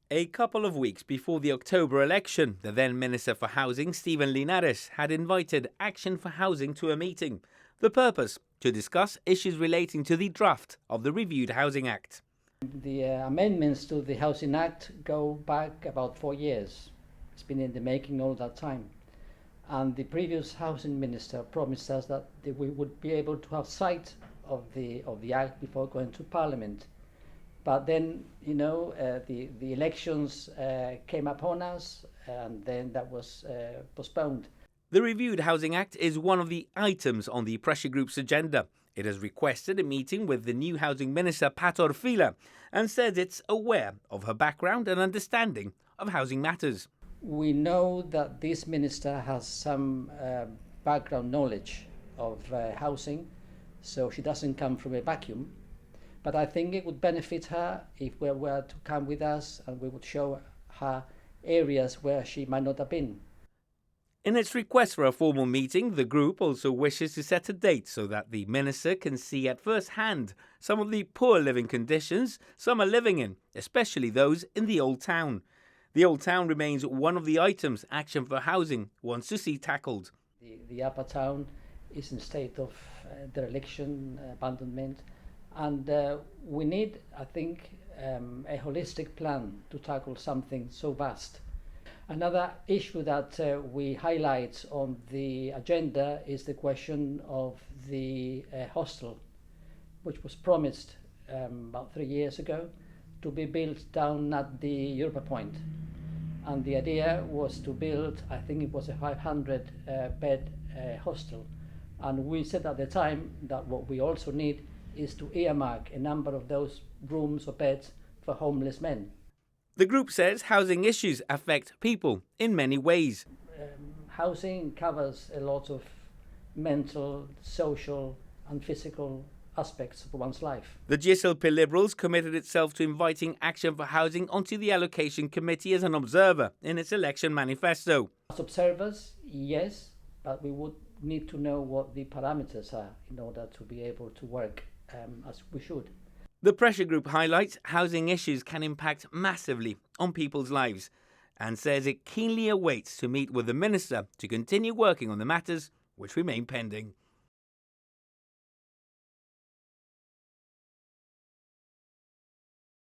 A couple of weeks before the October election, the then Minister for Housing, Stephen Linares, had invited Action for Housing to a meeting. The purpose? To discuss issues relating to the draft of the reviewed Housing Act. The amendments to the Housing Act go back about 4 years. It's been in the making all that time. And the previous Housing Minister promised us that we would be able to have sight of the Act before going to Parliament. But then, the elections came upon us, and then that was postponed. The reviewed Housing Act is one of the items on the pressure group's agenda. It has requested a meeting with the new Housing Minister, Pat Orfila, and says it's aware of her background and understanding of housing matters. We know that this minister has some background knowledge of housing, so she doesn't come from a vacuum. But I think it would benefit her if we were to come with us and we would show her areas where she might not have been. In its request for a formal meeting, the group also wishes to set a date so that the minister can see at first hand some of the poor living conditions some are living in, especially those in the Old Town. The Old Town remains one of the items Action for Housing wants to see tackled. The Upper Town is in a state of dereliction, abandonment, and we need, I think, a holistic plan to tackle something so vast. Another issue that we highlight on the agenda is the question of the hostel, which was promised about 3 years ago to be built down at the Europa Point. And the idea was to build, I think it was a 500 bed hostel. And we said at the time that what we also need is to earmark a number of those rooms or beds for homeless men. The group says housing issues affect people in many ways. Housing covers a lot of mental, social and physical aspects of one's life. The GSLP Liberals committed itself to inviting Action for Housing onto the Allocation Committee as an observer in its election manifesto. As observers, yes, but we would need to know what the parameters are in order to be able to work as we should. The pressure group highlights housing issues can impact massively on people's lives and says it keenly awaits to meet with the Minister to continue working on the matters which remain pending.